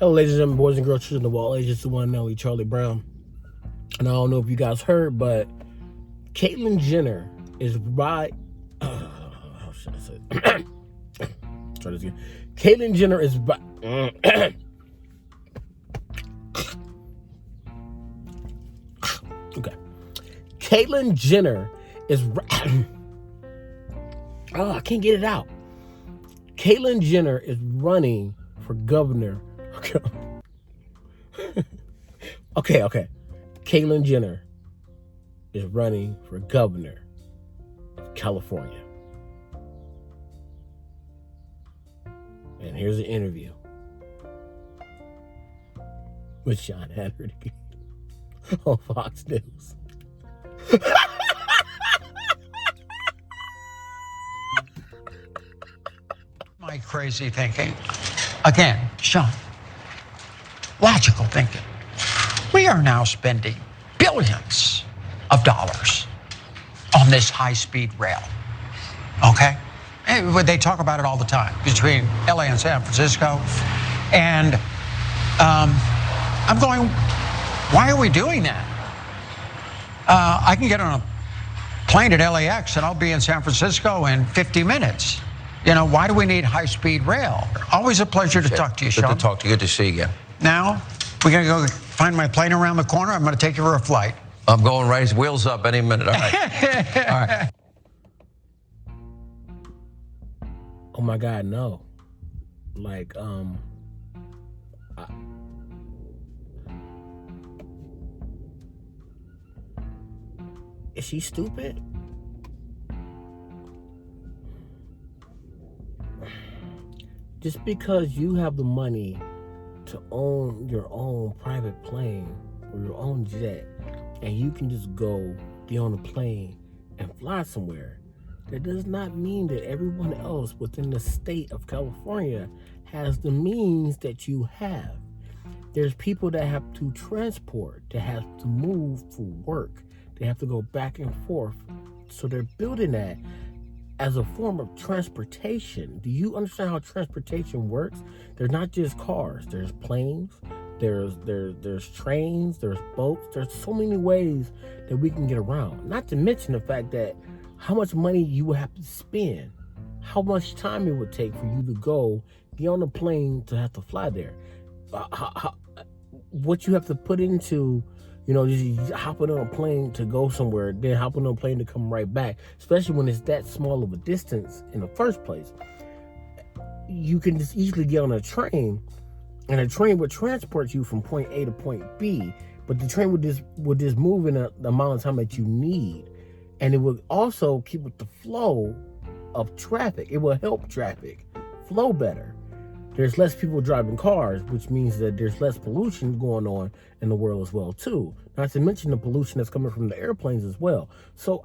Hello, ladies and gentlemen, boys and girls, children of all ages, the one and only Kharlie Brown. And I don't know if you guys heard, but Caitlyn Jenner is right. How should I say it? Try this again. Caitlyn Jenner is right. Okay. Caitlyn Jenner is right. Oh, I can't get it out. Caitlyn Jenner is running for governor. Okay. Caitlyn Jenner is running for governor of California. And here's an interview with Sean Hannity on Fox News. My crazy thinking. Again, Sean, logical thinking. We are now spending billions of dollars on this high-speed rail, okay? They talk about it all the time between LA and San Francisco. And I'm going, why are we doing that? I can get on a plane at LAX and I'll be in San Francisco in 50 minutes. You know, why do we need high-speed rail? Always a pleasure to talk to you, Sean. Good to talk to you. Good to see you again. Now, we're going to go find my plane around the corner. I'm going to take you for a flight. I'm going right. His wheels up any minute. All right. All right. Oh my God, no. Like, is she stupid? Just because you have the money to own your own private plane or your own jet, and you can just go be on a plane and fly somewhere, that does not mean that everyone else within the state of California has the means that you have. There's people that have to transport, that have to move for work. They have to go back and forth. So they're building that as a form of transportation. Do you understand how transportation works? There's not just cars. There's planes. There's trains. There's boats. There's so many ways that we can get around. Not to mention the fact that how much money you would have to spend, how much time it would take for you to go be on a plane to have to fly there. What you have to put into, you know, just hopping on a plane to go somewhere, then hopping on a plane to come right back, especially when it's that small of a distance in the first place. You can just easily get on a train, and a train would transport you from point A to point B, but the train would just move in the amount of time that you need. And it will also keep with the flow of traffic. It will help traffic flow better. There's less people driving cars, which means that there's less pollution going on in the world as well, too. Not to mention the pollution that's coming from the airplanes as well. So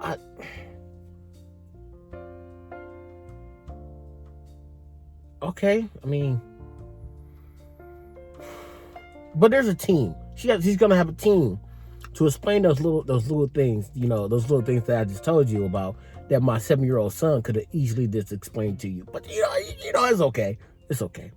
okay, I mean, but there's a team. She's gonna have a team to explain those little things, you know, those little things that I just told you about, that my 7-year-old son could have easily just explained to you. But you know, it's okay. It's okay.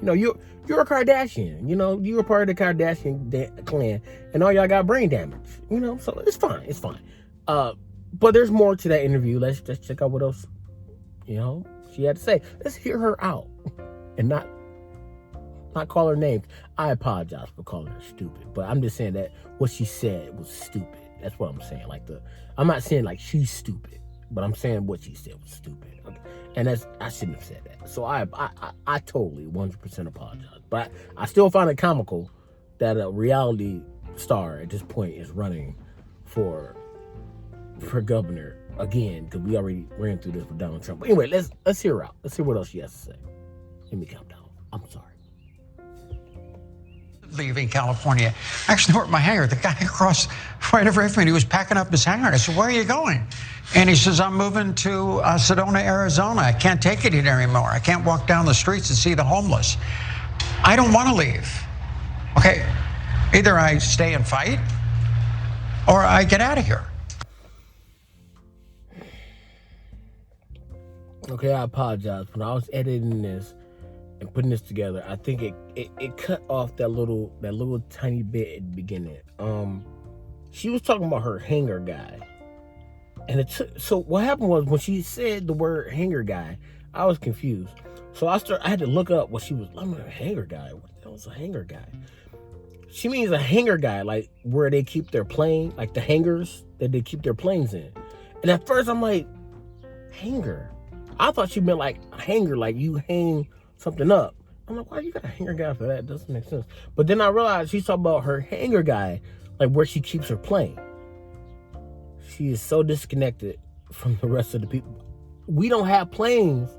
You know, you're a Kardashian. You know, you're a part of the Kardashian clan, and all y'all got brain damage. You know, so it's fine. It's fine. But there's more to that interview. Let's just check out what else, you know, she had to say. Let's hear her out, and not call her names. I apologize for calling her stupid, but I'm just saying that what she said was stupid. That's what I'm saying. I'm not saying like she's stupid, but I'm saying what she said was stupid. Okay? And I shouldn't have said that. So I totally 100% apologize. But I still find it comical that a reality star at this point is running for governor again, because we already ran through this with Donald Trump. But anyway, let's hear her out. Let's hear what else she has to say. Let me calm down. I'm sorry. Leaving California. Actually, where my hangar, the guy across right over from me, he was packing up his hangar. I said, "Where are you going?" And he says, "I'm moving to Sedona, Arizona. I can't take it here anymore. I can't walk down the streets and see the homeless. I don't want to leave." Okay, either I stay and fight or I get out of here. Okay, I apologize. When I was editing this, and putting this together, I think it cut off that little tiny bit at the beginning. She was talking about her hanger guy, and so what happened was when she said the word hanger guy, I was confused. So I had to look up what she was. I'm a hanger guy. What the hell is a hanger guy? She means a hangar guy, like where they keep their plane, like the hangars that they keep their planes in. And at first I'm like, hanger? I thought she meant like a hanger, like you hang something up. I'm like, why you got a hanger guy for that? It doesn't make sense. But then I realized she's talking about her hangar guy, like where she keeps her plane. She is so disconnected from the rest of the people. We don't have planes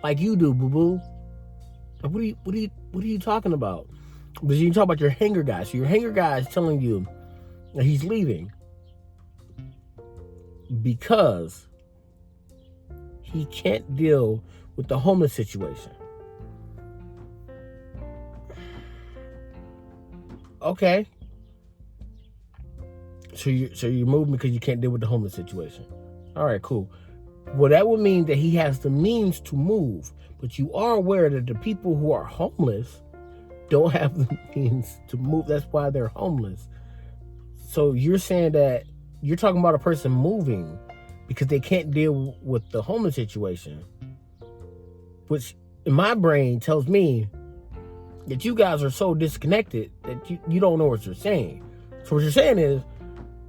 like you do, boo-boo. Like, what are you talking about? But you talk about your hanger guy. So your hanger guy is telling you that he's leaving because he can't deal with the homeless situation. Okay. So you're moving because you can't deal with the homeless situation. All right, cool. Well, that would mean that he has the means to move, but you are aware that the people who are homeless don't have the means to move. That's why they're homeless. So you're saying that you're talking about a person moving because they can't deal with the homeless situation, which in my brain tells me that you guys are so disconnected that you don't know what you're saying. So what you're saying is,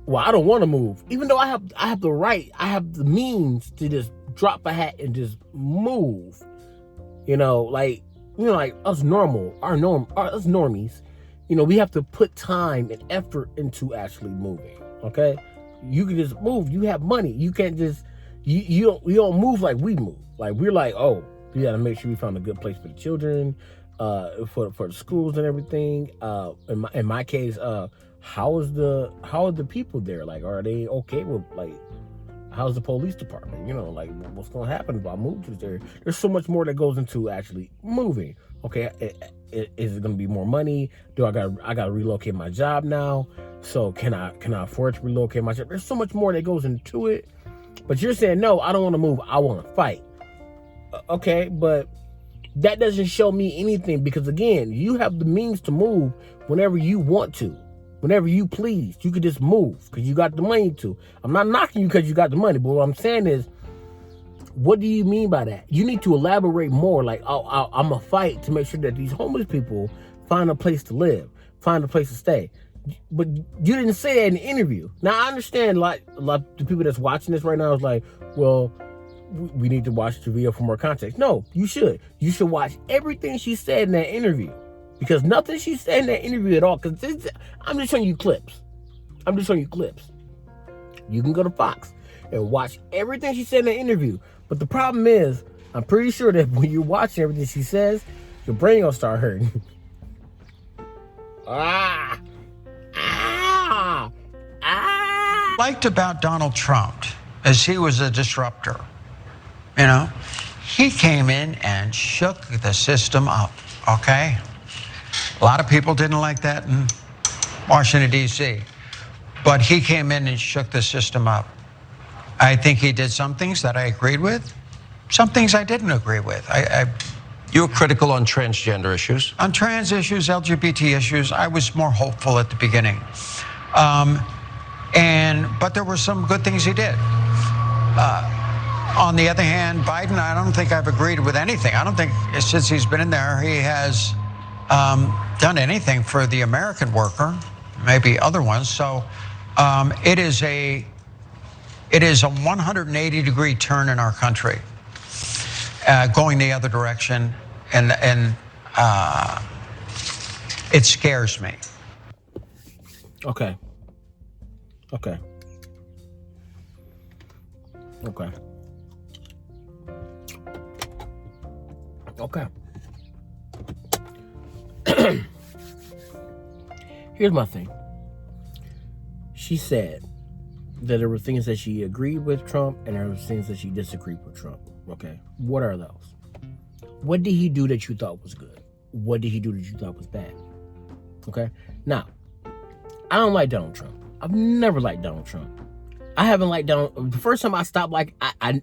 well, I don't want to move, even though I have the right, I have the means to just drop a hat and just move. Like us us normies, we have to put time and effort into actually moving. Okay, you can just move. You have money. You can't just you don't move like we move. Like we're like, oh, we got to make sure we found a good place for the children, for the schools and everything. In my case, how are the people there? Like, are they okay with, like, how's the police department? Like, what's going to happen if I move to there? There's so much more that goes into actually moving. Okay, is it going to be more money? Do I got to relocate my job now? So can I afford to relocate my job? There's so much more that goes into it. But you're saying, no, I don't want to move. I want to fight. Okay, but that doesn't show me anything because, again, you have the means to move whenever you want to. Whenever you please, you could just move because you got the money to. I'm not knocking you because you got the money, but what I'm saying is, what do you mean by that? You need to elaborate more. Like, I'm a fight to make sure that these homeless people find a place to live, find a place to stay. But you didn't say that in the interview. Now, I understand, like, a lot of the people that's watching this right now is like, well, we need to watch the video for more context. No, you should. You should watch everything she said in that interview. Because nothing she said in that interview at all, because I'm just showing you clips. You can go to Fox and watch everything she said in that interview. But the problem is, I'm pretty sure that when you're watching everything she says, your brain will start hurting. Liked about Donald Trump is he was a disruptor. He came in and shook the system up, okay? A lot of people didn't like that in Washington, D.C., but he came in and shook the system up. I think he did some things that I agreed with, some things I didn't agree with. You were critical on transgender issues. On trans issues, LGBT issues, I was more hopeful at the beginning. But there were some good things he did. On the other hand, Biden, I don't think I've agreed with anything. I don't think since he's been in there, he has done anything for the American worker, maybe other ones. So it is a 180-degree turn in our country, going the other direction, and it scares me. Okay. Here's my thing. She said that there were things that she agreed with Trump and there were things that she disagreed with Trump. Okay. What are those? What did he do that you thought was good? What did he do that you thought was bad? Okay. Now, I don't like Donald Trump. I've never liked Donald Trump. I haven't liked Donald. The first time I stopped I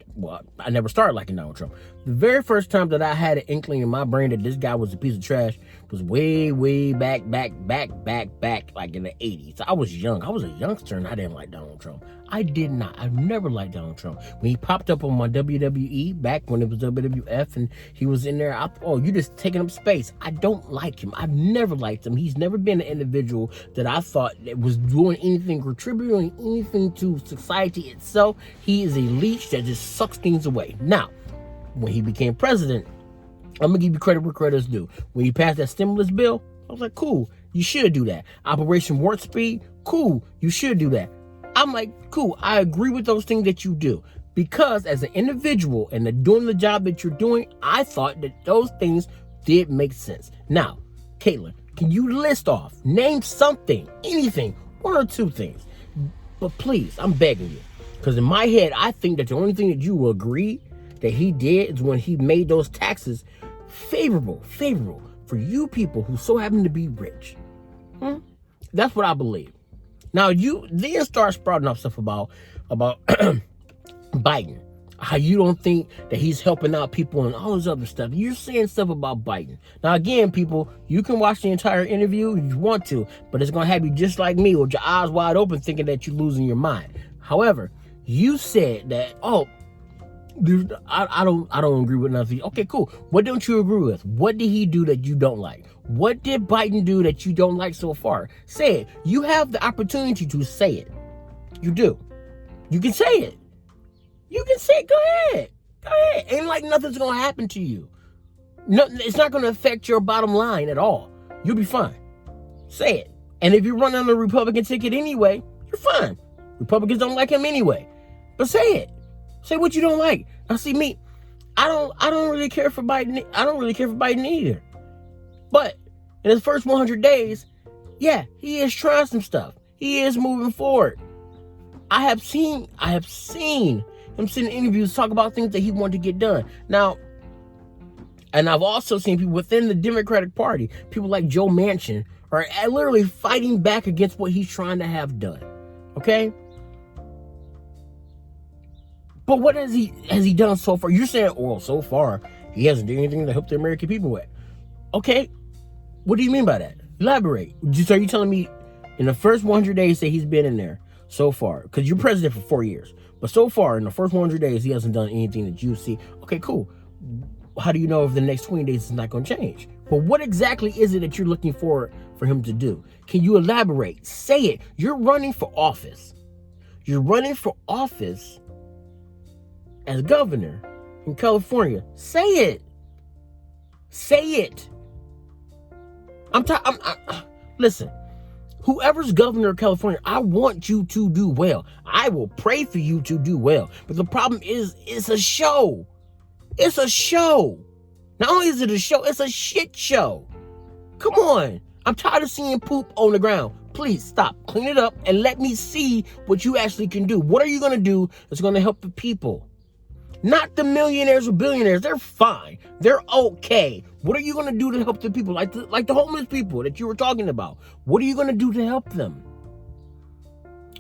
never started liking Donald Trump. The very first time that I had an inkling in my brain that this guy was a piece of trash was way back, like in the 80s. I was young. I was a youngster and I didn't like Donald Trump. I did not. I've never liked Donald Trump. When he popped up on my WWE back when it was WWF and he was in there, you just taking up space. I don't like him. I've never liked him. He's never been an individual that I thought that was doing anything, contributing anything to society itself. He is a leech that just sucks things away. Now, when he became president, I'm gonna give you credit where credit's due. When he passed that stimulus bill, I was like, cool, you should do that. Operation Warp Speed, cool, you should do that. I'm like, cool, I agree with those things that you do. Because as an individual and doing the job that you're doing, I thought that those things did make sense. Now, Caitlyn, can you list off, name something, anything, one or two things? But please, I'm begging you. Because in my head, I think that the only thing that you will agree that he did is when he made those taxes favorable for you people who so happen to be rich. That's what I believe. Now, you then start sprouting off stuff about Biden. How you don't think that he's helping out people and all this other stuff. You're saying stuff about Biden. Now, again, people, you can watch the entire interview if you want to, but it's going to have you just like me with your eyes wide open thinking that you're losing your mind. However, you said that, I don't agree with nothing. Okay, cool. What don't you agree with? What did he do that you don't like? What did Biden do that you don't like so far? Say it. You have the opportunity to say it. You do. You can say it. You can say it. Go ahead. Ain't like nothing's gonna happen to you. No, it's not gonna affect your bottom line at all. You'll be fine. Say it. And if you run on the Republican ticket anyway, you're fine. Republicans don't like him anyway. But say it. Say what you don't like. Now, see me, I don't really care for Biden. I don't really care for Biden either. But in his first 100 days, yeah, he is trying some stuff. He is moving forward. I have seen him sitting in interviews talk about things that he wanted to get done. Now, and I've also seen people within the Democratic Party, people like Joe Manchin, are literally fighting back against what he's trying to have done. Okay? But what has he done so far? You're saying, well, so far, he hasn't done anything to help the American people with. Okay, what do you mean by that? Elaborate. So are you telling me in the first 100 days that he's been in there so far, because you're president for 4 years, but so far in the first 100 days, he hasn't done anything that you see? Okay, cool. How do you know if the next 20 days is not going to change? But what exactly is it that you're looking for him to do? Can you elaborate? Say it. You're running for office. You're running for office as governor in California. Say it. Say it. Listen, whoever's governor of California, I want you to do well. I will pray for you to do well. But the problem is, it's a show. It's a show. Not only is it a show, it's a shit show. Come on. I'm tired of seeing poop on the ground. Please stop. Clean it up and let me see what you actually can do. What are you going to do that's going to help the people? Not the millionaires or billionaires. They're fine. They're okay. What are you going to do to help the people? Like the homeless people that you were talking about. What are you going to do to help them?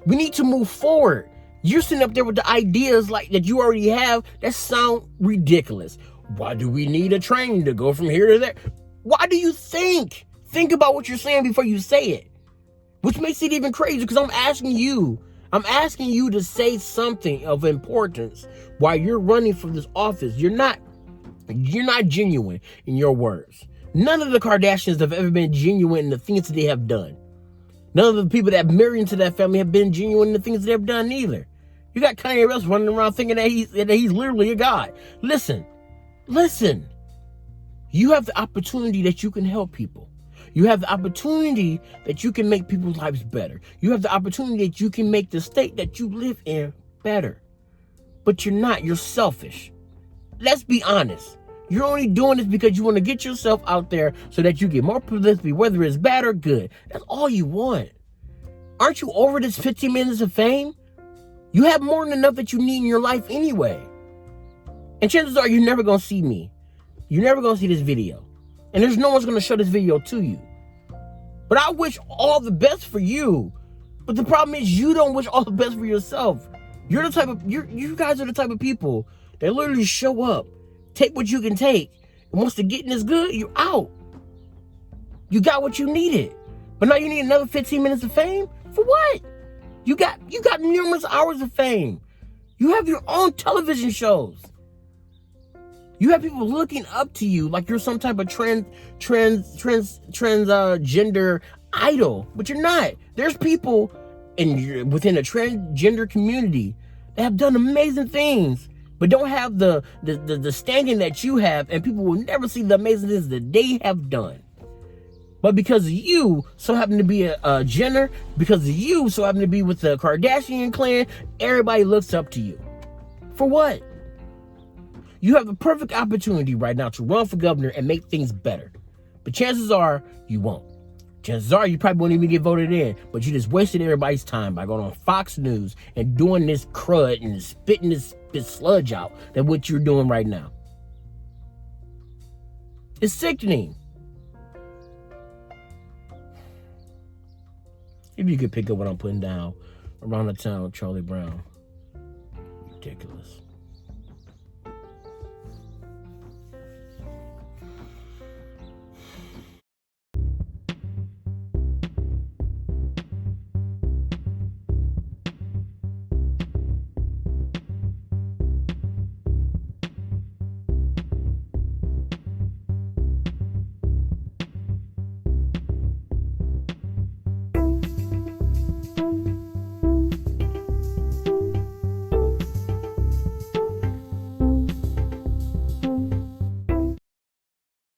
We need to move forward. You're sitting up there with the ideas like that you already have that sound ridiculous. Why do we need a train to go from here to there? Why do you think? Think about what you're saying before you say it. Which makes it even crazier because I'm asking you to say something of importance while you're running for this office. You're not genuine in your words. None of the Kardashians have ever been genuine in the things that they have done. None of the people that marry into that family have been genuine in the things that they've done either. You got Kanye West running around thinking that he's literally a god. Listen. You have the opportunity that you can help people. You have the opportunity that you can make people's lives better. You have the opportunity that you can make the state that you live in better. But you're not. You're selfish. Let's be honest. You're only doing this because you want to get yourself out there so that you get more publicity, whether it's bad or good. That's all you want. Aren't you over this 15 minutes of fame? You have more than enough that you need in your life anyway. And chances are you're never going to see me. You're never going to see this video. And there's no one's going to show this video to you. But I wish all the best for you. But the problem is you don't wish all the best for yourself. You're the type of you guys are the type of people that literally show up, take what you can take, and once the getting is good, you're out. You got what you needed. But now you need another 15 minutes of fame? For what? You got numerous hours of fame. You have your own television shows. You have people looking up to you like you're some type of transgender idol, but you're not. There's people within the transgender community that have done amazing things, but don't have the standing that you have, and people will never see the amazing things that they have done. But because of you so happen to be a Jenner, because of you so happen to be with the Kardashian clan, everybody looks up to you. For what? You have the perfect opportunity right now to run for governor and make things better. But chances are you won't. Chances are you probably won't even get voted in, but you just wasted everybody's time by going on Fox News and doing this crud and spitting this sludge out that what you're doing right now. It's sickening. If you could pick up what I'm putting down around the town, Kharlie Brown. Ridiculous.